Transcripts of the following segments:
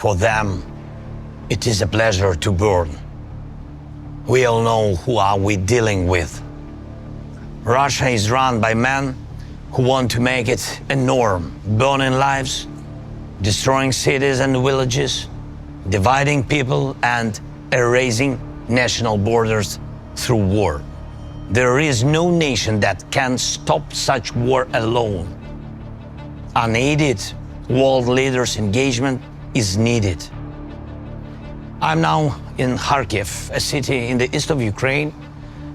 For them, it is a pleasure to burn. We all know who are we dealing with. Russia is run by men who want to make it a norm, burning lives, destroying cities and villages, dividing people and erasing national borders through war. There is no nation that can stop such war alone. Unaided world leaders' engagement is needed. I'm now in Kharkiv, a city in the east of Ukraine,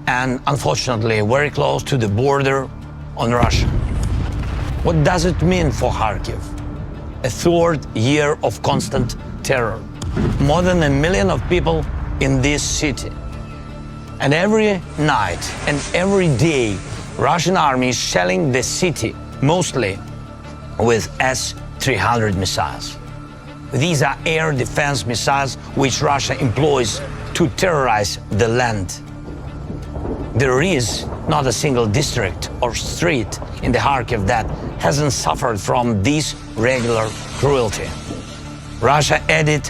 and unfortunately very close to the border on Russia. What does it mean for Kharkiv? A third year of constant terror. More than 1 million of people in this city. And every night and every day, Russian army is shelling the city, mostly with S-300 missiles. These are air defense missiles which Russia employs to terrorize the land. There is not a single district or street in the Kharkiv that hasn't suffered from this regular cruelty. Russia added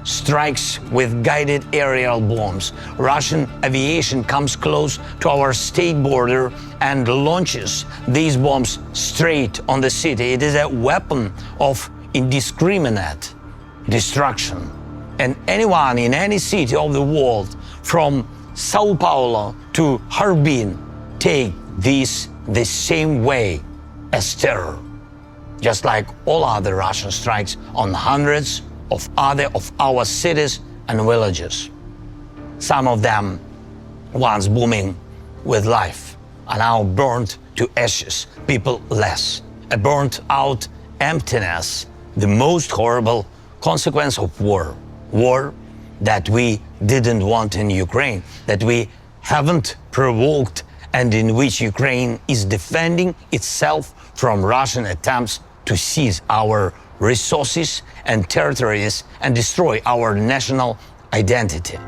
strikes with guided aerial bombs. Russian aviation comes close to our state border and launches these bombs straight on the city. It is a weapon of indiscriminate destruction. And anyone in any city of the world, from Sao Paulo to Harbin, take this the same way as terror, just like all other Russian strikes on hundreds of other of our cities and villages. Some of them, once booming with life, are now burned to ashes, people less. A burnt out emptiness, the most horrible consequence of war. War that we didn't want in Ukraine, that we haven't provoked, and in which Ukraine is defending itself from Russian attempts to seize our resources and territories and destroy our national identity.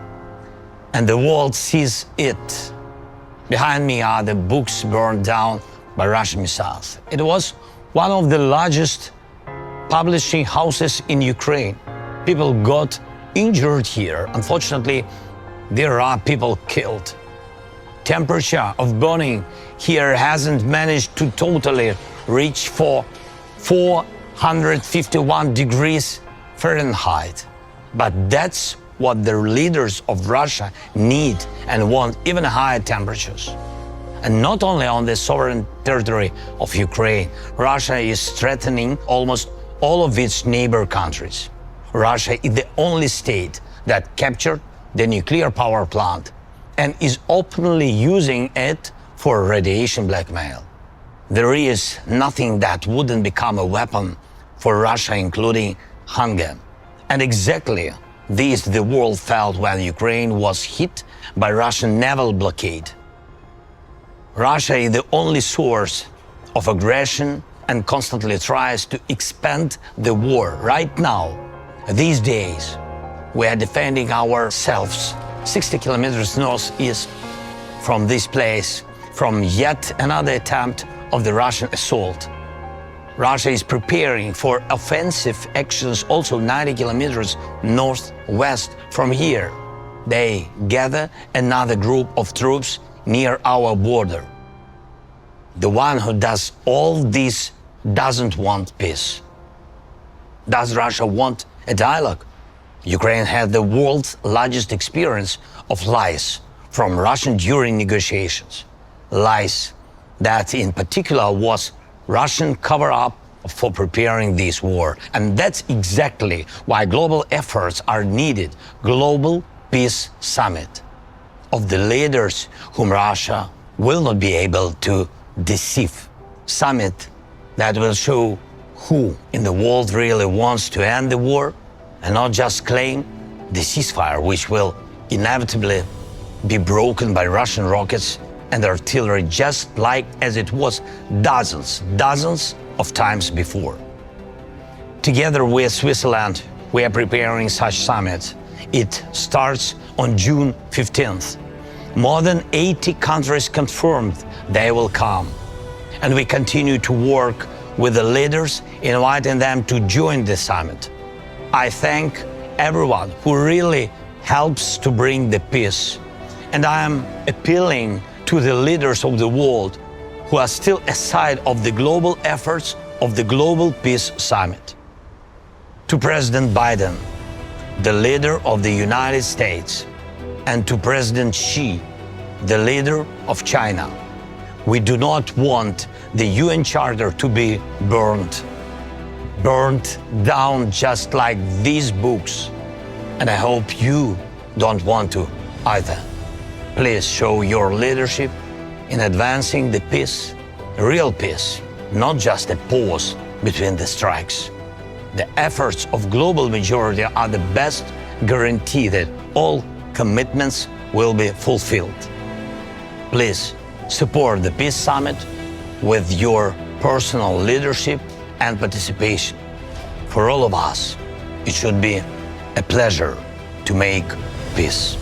And the world sees it. Behind me are the books burned down by Russian missiles. It was one of the largest publishing houses in Ukraine. People got injured here. Unfortunately, there are people killed. Temperature of burning here hasn't managed to totally reach for 451 degrees Fahrenheit. But that's what the leaders of Russia need and want, even higher temperatures. And not only on the sovereign territory of Ukraine, Russia is threatening almost all of its neighbor countries. Russia is the only state that captured the nuclear power plant and is openly using it for radiation blackmail. There is nothing that wouldn't become a weapon for Russia, including hunger. And exactly this the world felt when Ukraine was hit by Russian naval blockade. Russia is the only source of aggression and constantly tries to expand the war. Right now, these days, we are defending ourselves 60 kilometers northeast from this place, from yet another attempt of the Russian assault. Russia is preparing for offensive actions also 90 kilometers northwest from here. They gather another group of troops near our border. The one who does all this doesn't want peace. Does Russia want a dialogue? Ukraine had the world's largest experience of lies from Russia during negotiations. Lies that in particular was Russian cover-up for preparing this war. And that's exactly why global efforts are needed. Global Peace Summit of the leaders whom Russia will not be able to deceive. Summit that will show who in the world really wants to end the war and not just claim the ceasefire, which will inevitably be broken by Russian rockets and artillery, just like as it was dozens of times before. Together with Switzerland, we are preparing such summits. It starts on June 15th. More than 80 countries confirmed they will come. And we continue to work with the leaders, inviting them to join the summit. I thank everyone who really helps to bring the peace. And I am appealing to the leaders of the world who are still aside of the global efforts of the Global Peace Summit. To President Biden, the leader of the United States, and to President Xi, the leader of China, we do not want the UN Charter to be burned down just like these books. And I hope you don't want to either. Please show your leadership in advancing the peace, real peace, not just a pause between the strikes. The efforts of global majority are the best guarantee that all commitments will be fulfilled. Please support the Peace Summit with your personal leadership and participation. For all of us, it should be a pleasure to make peace.